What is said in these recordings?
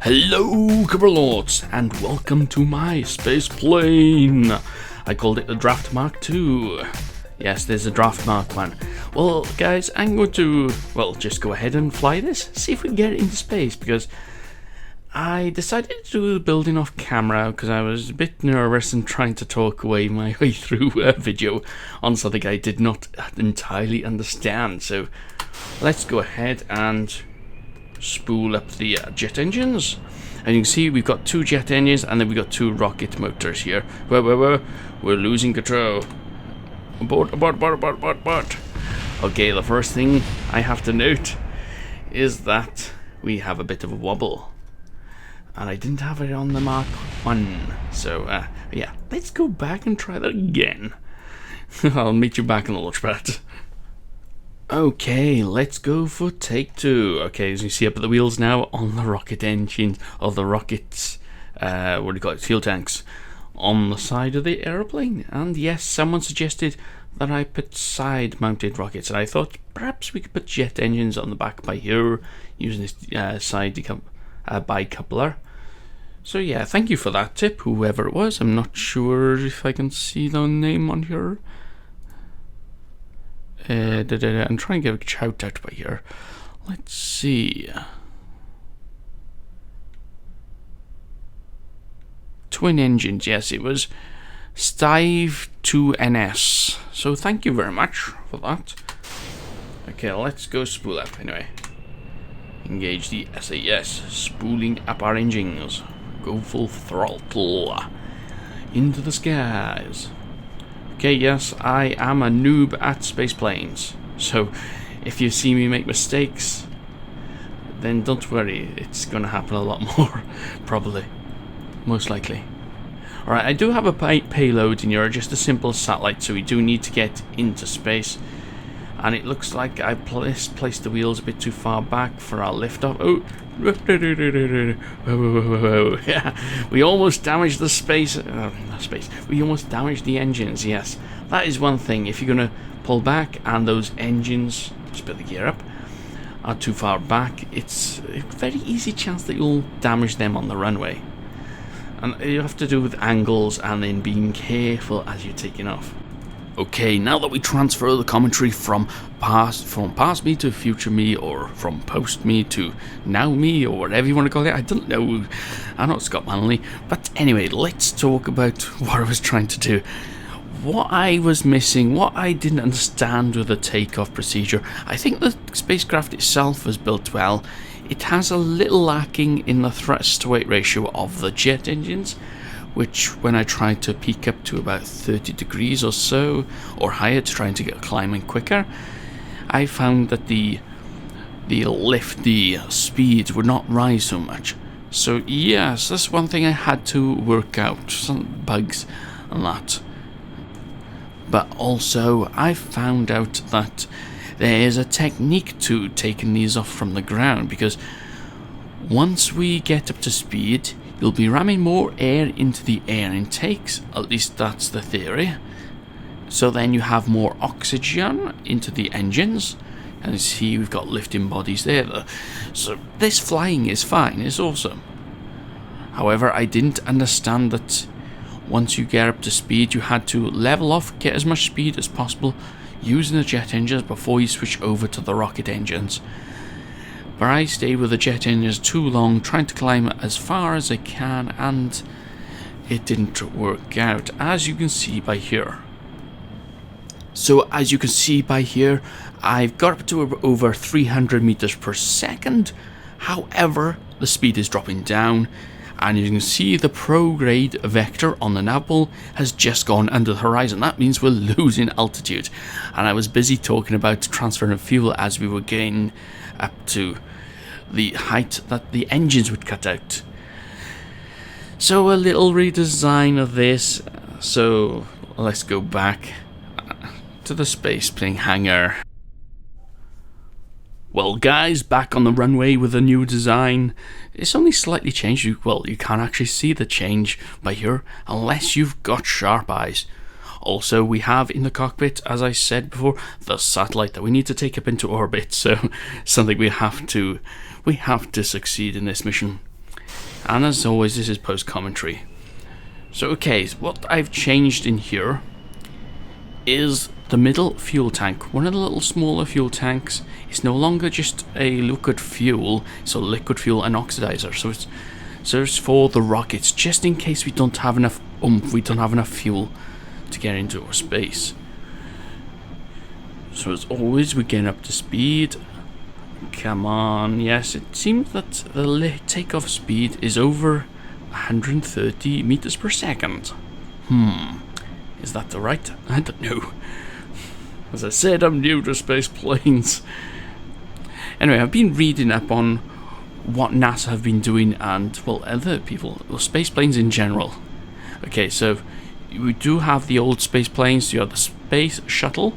Hello, Kerbal, and welcome to my space plane. I called it the Draft Mark II. Yes, there's a Draft Mark 1. Well, guys, I'm going to, just go ahead and fly this, see if we can get it into space, because I decided to do the building off camera because I was a bit nervous and trying to talk away my way through a video on something I did not entirely understand. So let's go ahead and spool up the jet engines. And you can see we've got two jet engines and then we've got two rocket motors here. Whoa. We're losing control. Abort. Okay, the first thing I have to note is that we have a bit of a wobble. And I didn't have it on the Mark 1. So, yeah, let's go back and try that again. I'll meet you back in the launchpad. Okay, let's go for take 2. Okay, as you see up at the wheels now on the rocket engine, or the rockets, what do you call it, fuel tanks, on the side of the aeroplane. And yes, someone suggested that I put side-mounted rockets, and I thought perhaps we could put jet engines on the back by here, using this side bicoupler. So yeah, thank you for that tip, whoever it was. I'm not sure if I can see the name on here. I'm trying to get a shout out by here. Let's see. Twin engines, yes, it was Stive 2NS. So thank you very much for that. Okay, let's go spool up anyway. Engage the SAS, spooling up our engines. Go full throttle into the skies. Okay, yes, I am a noob at Spaceplanes, so if you see me make mistakes, then don't worry, it's going to happen a lot more, probably, most likely. Alright, I do have a payload in here, just a simple satellite, so we do need to get into space, and it looks like I placed the wheels a bit too far back for our liftoff. Oh, yeah, we almost damaged the space. We almost damaged the engines. Yes, that is one thing. If you're gonna pull back and those engines, just put the gear up, are too far back, it's a very easy chance that you'll damage them on the runway. And you have to do with angles and then being careful as you're taking off. Okay, now that we transfer the commentary from past me to future me, or from post me to now me, or whatever you want to call it, I don't know, I'm not Scott Manley, but anyway, let's talk about what I was trying to do. What I was missing, what I didn't understand with the takeoff procedure. I think the spacecraft itself was built well. It has a little lacking in the thrust to weight ratio of the jet engines, which when I tried to peak up to about 30 degrees or so, or higher to try to get climbing quicker, I found that the lift, the speed would not rise so much. So yes, that's one thing I had to work out, some bugs and that. But also, I found out that there is a technique to taking these off from the ground, because once we get up to speed, you'll be ramming more air into the air intakes, at least that's the theory. So then you have more oxygen into the engines, and you see we've got lifting bodies there. So this flying is fine, it's awesome. However, I didn't understand that once you get up to speed, you had to level off, get as much speed as possible using the jet engines before you switch over to the rocket engines. But I stayed with the jet engines too long, trying to climb as far as I can, and it didn't work out, as you can see by here. So as you can see by here, I've got up to over 300 meters per second. However, the speed is dropping down, and you can see the prograde vector on the nav ball has just gone under the horizon. That means we're losing altitude, and I was busy talking about transferring fuel as we were getting up to the height that the engines would cut out. So a little redesign of this. So let's go back to the Spaceplane hangar. Well guys, back on the runway with a new design. It's only slightly changed. You can't actually see the change by here unless you've got sharp eyes. Also, we have in the cockpit, as I said before, the satellite that we need to take up into orbit. So something we have to succeed in this mission. And as always, this is post-commentary. So okay, what I've changed in here is the middle fuel tank. One of the little smaller fuel tanks is no longer just a liquid fuel, it's a liquid fuel and oxidizer. So it's for the rockets, just in case we don't have enough oomph, we don't have enough fuel to get into space. So as always, we're getting up to speed. Come on, yes, it seems that the takeoff speed is over 130 meters per second. Is that the right? I don't know. As I said, I'm new to space planes. Anyway, I've been reading up on what NASA have been doing and, well, other people, well, space planes in general. Okay, so we do have the old space planes. You have the space shuttle,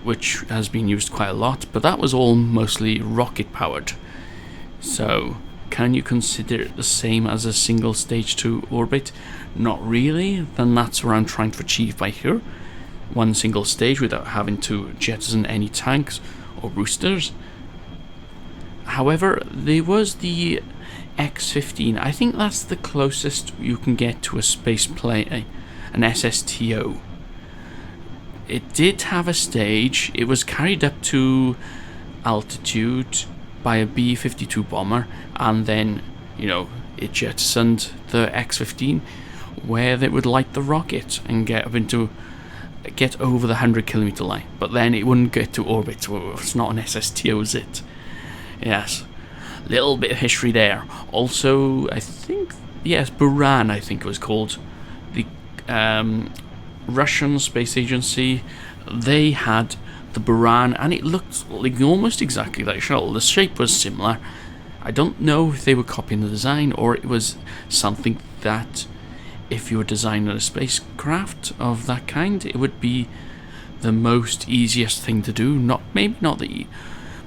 which has been used quite a lot, but that was all mostly rocket powered. So can you consider it the same as a single stage to orbit? Not really. Then that's what I'm trying to achieve by here. One single stage without having to jettison any tanks or boosters. However, there was the X-15. I think that's the closest you can get to a space plane, an SSTO. It did have a stage. It was carried up to altitude by a B-52 bomber, and then, you know, it jettisoned the X-15 where they would light the rocket and get over the 100-kilometer line. But then it wouldn't get to orbit. Well, it's not an SSTO, is it? Yes. Little bit of history there. Also, I think, yes, Buran, I think it was called. The Russian space agency, they had the Buran, and it looked like almost exactly like a shuttle. The shape was similar. I don't know if they were copying the design or it was something that, if you were designing a spacecraft of that kind, it would be the most easiest thing to do. Maybe not the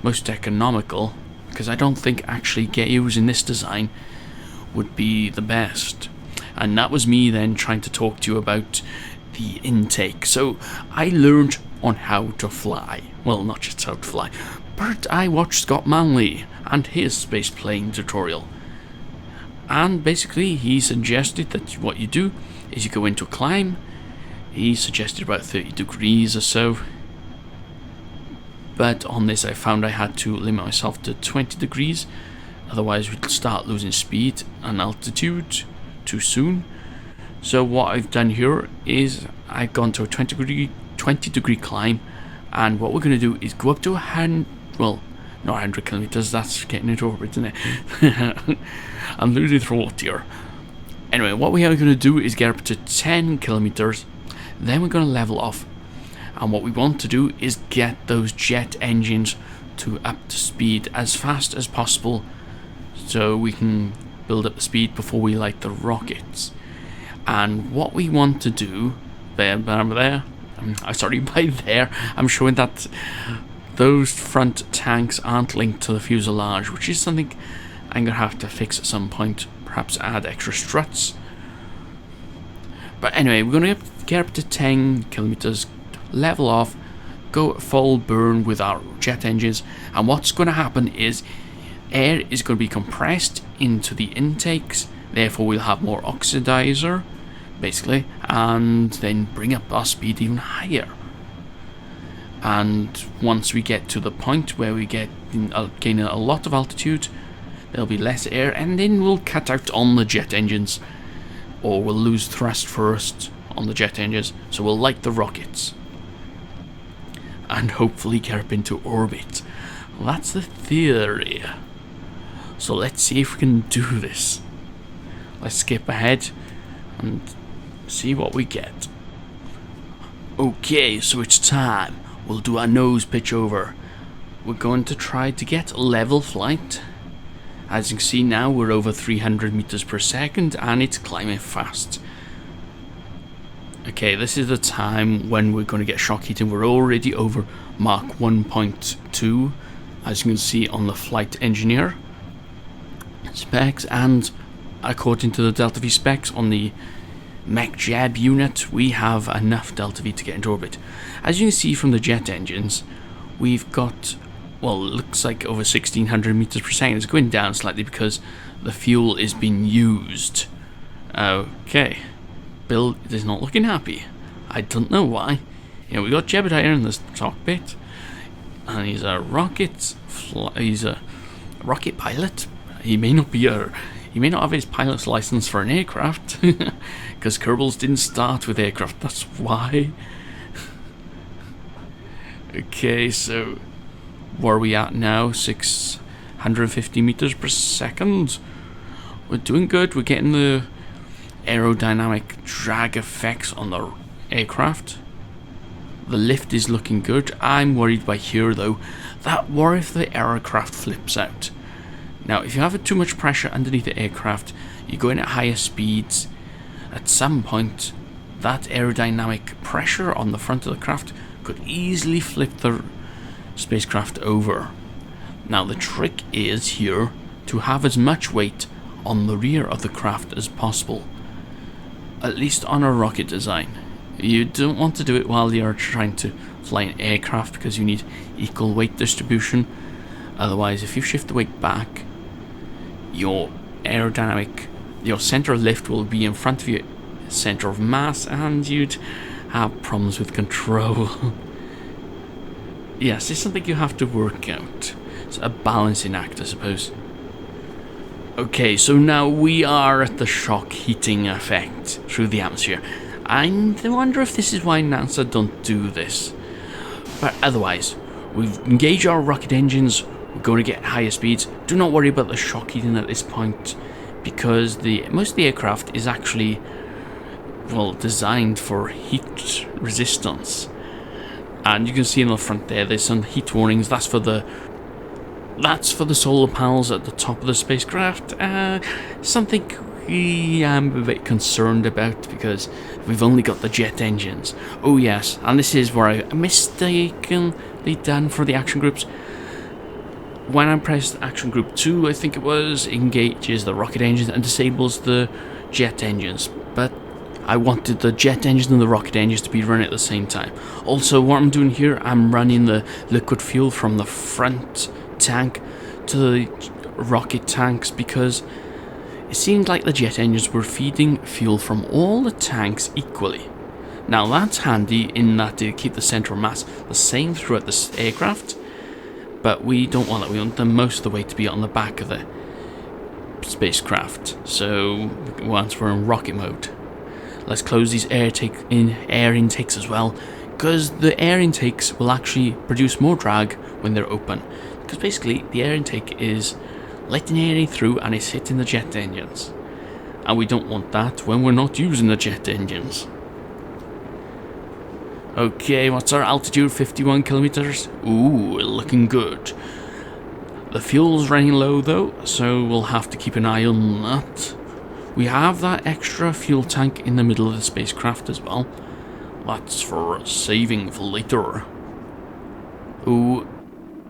most economical, because I don't think actually using this design would be the best. And that was me then trying to talk to you about the intake. So I learned on how to fly. Well, not just how to fly, but I watched Scott Manley and his space plane tutorial. And basically he suggested that what you do is you go into a climb. He suggested about 30 degrees or so. But on this I found I had to limit myself to 20 degrees. Otherwise we'd start losing speed and altitude too soon. So what I've done here is I've gone to a 20 degree climb, and what we're going to do is go up to not 100 kilometers, that's getting into orbit, isn't it? I'm losing thought here. Anyway, what we are going to do is get up to 10 kilometers, then we're going to level off, and what we want to do is get those jet engines up to speed as fast as possible, so we can build up the speed before we light the rockets. And what we want to do, by there, I'm showing that those front tanks aren't linked to the fuselage, which is something I'm going to have to fix at some point, perhaps add extra struts. But anyway, we're going to get up to 10 kilometers, level off, go full burn with our jet engines, and what's going to happen is air is going to be compressed into the intakes, therefore we'll have more oxidizer, basically, and then bring up our speed even higher. And once we get to the point where we gaining a lot of altitude, there'll be less air, and then we'll cut out on the jet engines, or we'll lose thrust first on the jet engines, so we'll light the rockets and hopefully get up into orbit. Well, that's the theory. So let's see if we can do this. Let's skip ahead and see what we get. Okay, so it's time. We'll do our nose pitch over. We're going to try to get level flight. As you can see now, we're over 300 meters per second and it's climbing fast. Okay, this is the time when we're going to get shock heating. We're already over Mach 1.2, as you can see on the flight engineer specs, and according to the Delta V specs on the MechJeb unit, we have enough Delta V to get into orbit. As you can see from the jet engines, we've got well, it looks like over 1600 meters per second. It's going down slightly because the fuel is being used. Okay. Bill is not looking happy. I don't know why. You know, we got Jebediah in this cockpit, and he's a rocket pilot. He may not have his pilot's license for an aircraft, because Kerbals didn't start with aircraft. That's why. Okay, so where are we at now? 650 meters per second. We're doing good. We're getting the aerodynamic drag effects on the aircraft. The lift is looking good. I'm worried by here though, that what if the aircraft flips out? Now if you have too much pressure underneath the aircraft, you're going at higher speeds, at some point that aerodynamic pressure on the front of the craft could easily flip the spacecraft over. Now the trick is here to have as much weight on the rear of the craft as possible, at least on a rocket design. You don't want to do it while you're trying to fly an aircraft because you need equal weight distribution. Otherwise, if you shift the weight back, your center of lift will be in front of your center of mass and you'd have problems with control. Yes, it's something you have to work out. It's a balancing act, I suppose. Okay, so now we are at the shock heating effect through the atmosphere. I wonder if this is why NASA don't do this. But otherwise, we've engaged our rocket engines, we're going to get higher speeds. Do not worry about the shock heating at this point, because most of the aircraft is actually, well, designed for heat resistance. And you can see in the front there's some heat warnings. That's for the solar panels at the top of the spacecraft. Something I'm a bit concerned about because we've only got the jet engines. Oh yes, and this is where I mistakenly done for the action groups. When I pressed action group 2, I think it was, engages the rocket engines and disables the jet engines. But I wanted the jet engines and the rocket engines to be running at the same time. Also, what I'm doing here, I'm running the liquid fuel from the front tank to the rocket tanks because it seemed like the jet engines were feeding fuel from all the tanks equally. Now that's handy in that they keep the center of mass the same throughout the aircraft, but we don't want that. We want most of the weight to be on the back of the spacecraft. So once we're in rocket mode, let's close these air intakes as well, because the air intakes will actually produce more drag when they're open. Because basically the air intake is letting air through and it's hitting the jet engines, and we don't want that when we're not using the jet engines. Okay, what's our altitude? 51 kilometers. Ooh, looking good. The fuel's running low though, so we'll have to keep an eye on that. We have that extra fuel tank in the middle of the spacecraft as well. That's for saving for later. Ooh,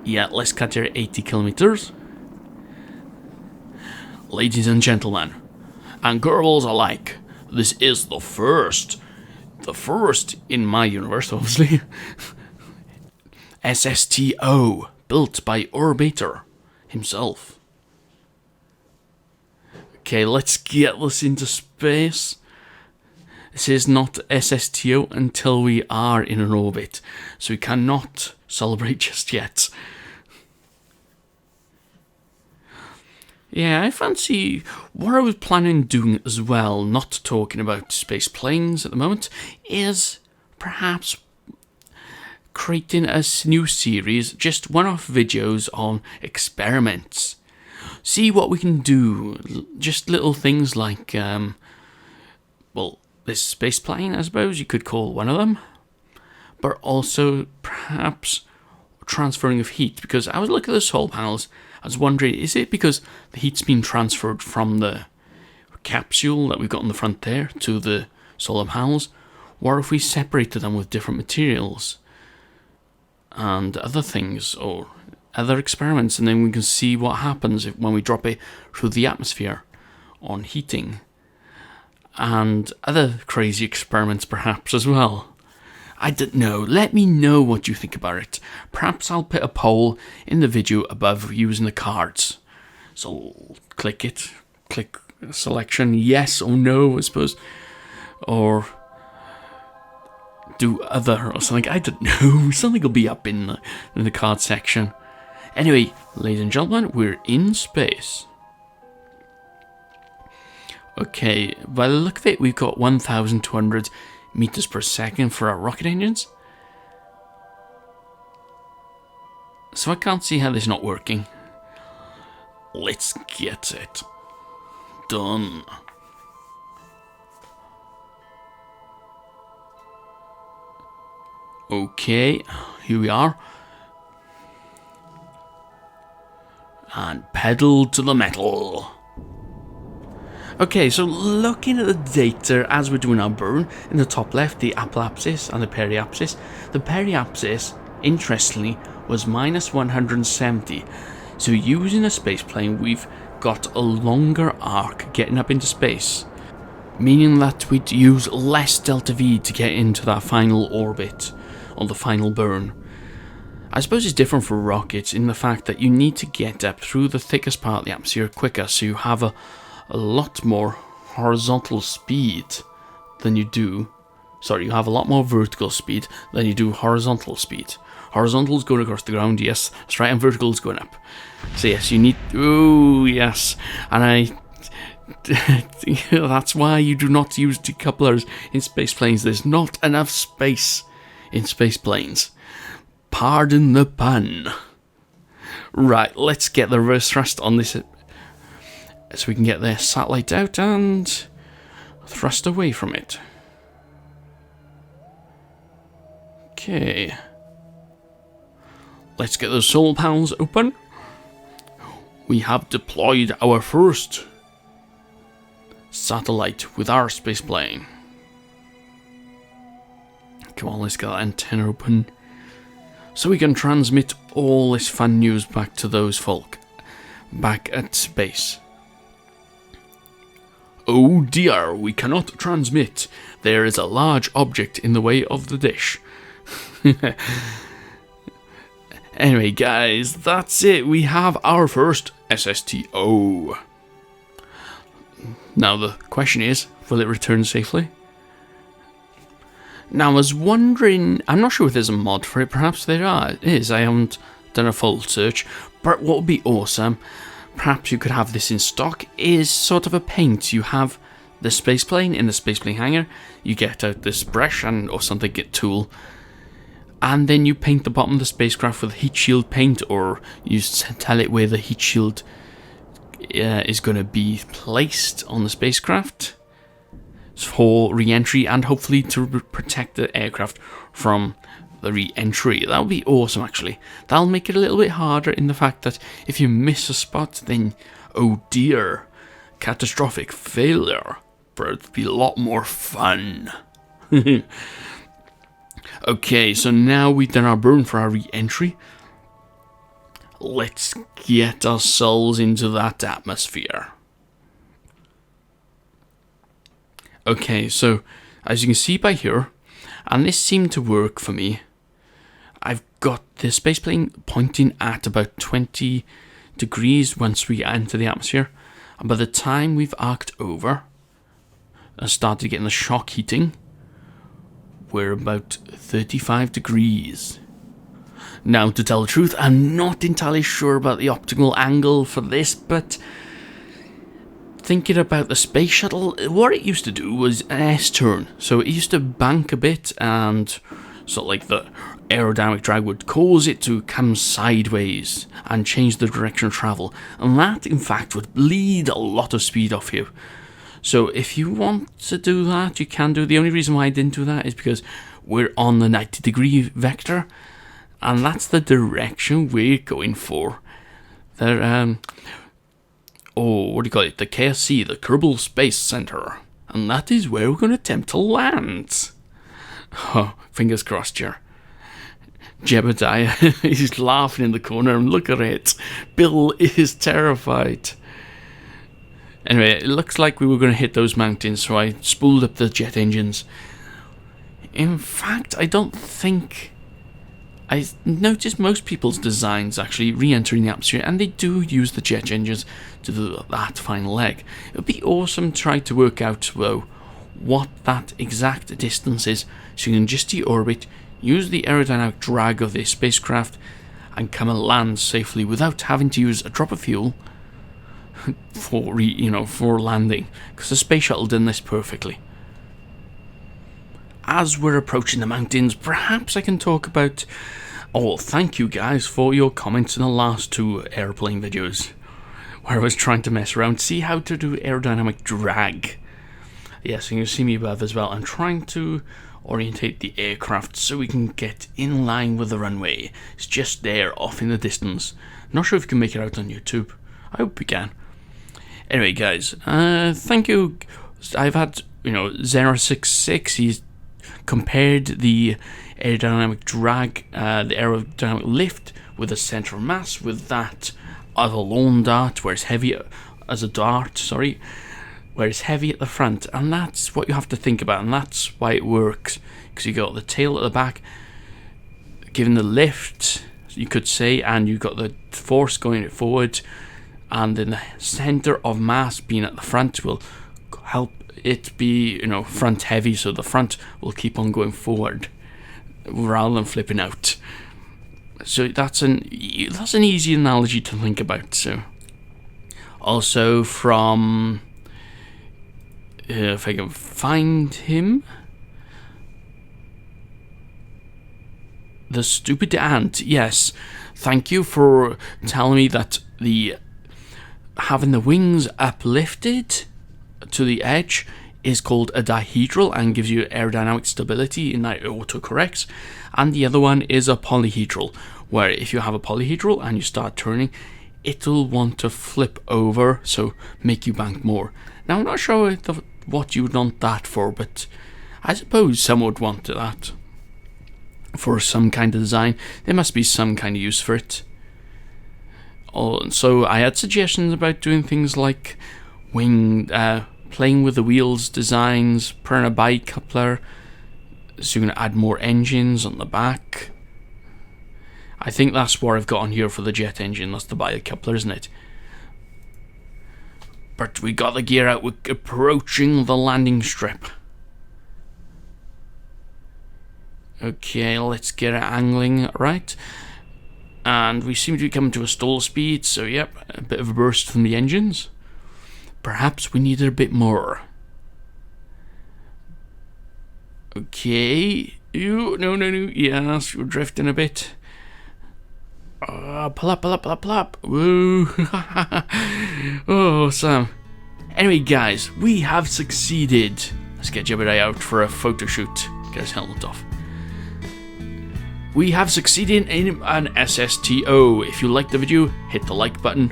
yeah, let's cut here 80 kilometers. Ladies and gentlemen, and girls alike, this is the first in my universe, obviously, SSTO, built by Orbiter himself. Okay, let's get this into space. This is not SSTO until we are in an orbit, so we cannot celebrate just yet. Yeah, I fancy what I was planning on doing as well, not talking about space planes at the moment, is perhaps creating a new series, just one-off videos on experiments. See what we can do, just little things like, well, this space plane, I suppose you could call one of them, but also perhaps transferring of heat, because I was looking at the solar panels. I was wondering, is it because the heat's been transferred from the capsule that we've got on the front there to the solar panels, or if we separated them with different materials and other things, or other experiments, and then we can see what happens when we drop it through the atmosphere on heating, and other crazy experiments perhaps as well. I don't know. Let me know what you think about it. Perhaps I'll put a poll in the video above using the cards. So click it. Click selection. Yes or no, I suppose. Or do other or something. I don't know. Something will be up in the card section. Anyway, ladies and gentlemen, we're in space. Okay, by the look of it, we've got 1,200 meters per second for our rocket engines. So I can't see how this is not working. Let's get it done. Okay, here we are. And pedal to the metal. Okay, so looking at the data as we're doing our burn, in the top left, the apoapsis and the periapsis. The periapsis, interestingly, was minus 170. So using a space plane, we've got a longer arc getting up into space, meaning that we'd use less delta V to get into that final orbit, or the final burn. I suppose it's different for rockets in the fact that you need to get up through the thickest part of the atmosphere quicker, so you have a lot more horizontal speed than you do. Sorry, you have a lot more vertical speed than you do horizontal speed. Horizontal's going across the ground, yes, that's right, and vertical's going up. So yes, you need. Oh yes, and that's why you do not use decouplers in space planes. There's not enough space in space planes. Pardon the pun. Right, let's get the reverse thrust on this, so we can get the satellite out and thrust away from it. Okay. Let's get those solar panels open. We have deployed our first satellite with our space plane. Come on, let's get that antenna open, so we can transmit all this fun news back to those folk back at space. Oh dear, we cannot transmit. There is a large object in the way of the dish. Anyway, guys, that's it. We have our first SSTO. Now the question is, will it return safely? Now I was wondering, I'm not sure if there's a mod for it, perhaps there is, I haven't done a full search, but what would be awesome, perhaps you could have this in stock, is sort of a paint. You have the space plane in the space plane hangar, you get out this brush or something, get tool, and then you paint the bottom of the spacecraft with heat shield paint, or you tell it where the heat shield is going to be placed on the spacecraft for re-entry, and hopefully to protect the aircraft from the re-entry. That would be awesome, actually. That'll make it a little bit harder in the fact that if you miss a spot, then oh dear, catastrophic failure, but it'd be a lot more fun. Okay, so now we've done our burn for our re-entry. Let's get ourselves into that atmosphere. Okay, so as you can see by here, and this seemed to work for me, I've got the space plane pointing at about 20 degrees once we enter the atmosphere, and by the time we've arced over and started getting the shock heating, we're about 35 degrees. Now, to tell the truth, I'm not entirely sure about the optimal angle for this, but thinking about the space shuttle, what it used to do was an S-turn. So it used to bank a bit, and sort of like the aerodynamic drag would cause it to come sideways and change the direction of travel. And that, in fact, would bleed a lot of speed off you. So if you want to do that, you can do. The only reason why I didn't do that is because we're on the 90-degree vector, and that's the direction we're going for. There, what do you call it? The KSC, the Kerbal Space Center, and that is where we're going to attempt to land. Oh, fingers crossed here. Jebediah is laughing in the corner, and look at it. Bill is terrified. Anyway, it looks like we were going to hit those mountains, so I spooled up the jet engines. In fact, I don't think... I noticed most people's designs actually re-entering the atmosphere, and they do use the jet engines to do that final leg. It would be awesome to try to work out, though, what that exact distance is, so you can just deorbit, use the aerodynamic drag of the spacecraft, and come and land safely without having to use a drop of fuel for landing, because the space shuttle done this perfectly. As we're approaching the mountains, perhaps I can talk about... Oh, thank you guys for your comments in the last 2 airplane videos, where I was trying to mess around, see how to do aerodynamic drag. Yes, you can see me above as well. I'm trying to orientate the aircraft so we can get in line with the runway. It's just there, off in the distance. Not sure if you can make it out on YouTube. I hope you can. Anyway, guys, thank you. I've had, 066, he's compared the aerodynamic drag, the aerodynamic lift with the centre of mass with that of a lawn dart, where it's heavy as a dart, where it's heavy at the front, and that's what you have to think about, and that's why it works, because you got the tail at the back giving the lift, you could say, and you've got the force going forward, and then the centre of mass being at the front will help it be, front heavy, so the front will keep on going forward rather than flipping out. So that's an easy analogy to think about. So also from if I can find him, the stupid ant. Yes, thank you for telling me that having the wings uplifted to the edge is called a dihedral and gives you aerodynamic stability in that it autocorrects, and the other one is a polyhedral, where if you have a polyhedral and you start turning, it'll want to flip over, so make you bank more. Now I'm not sure what you would want that for, but I suppose some would want that for some kind of design. There must be some kind of use for it. So I had suggestions about doing things like playing with the wheels designs, putting a bi-coupler, so you can add more engines on the back. I think that's what I've got on here for the jet engine, that's the bi-coupler, isn't it? But we got the gear out, we're approaching the landing strip. Okay, let's get it angling right. And we seem to be coming to a stall speed, so yep, a bit of a burst from the engines. Perhaps we needed a bit more. Okay. No. Yes, we're drifting a bit. Pull up. Woo. Oh, Sam. Anyway, guys, we have succeeded. Let's get Jebediah out for a photo shoot. Get his helmet off. We have succeeded in an SSTO. If you liked the video, hit the like button.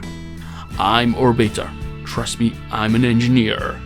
I'm Orbiter. Trust me, I'm an engineer.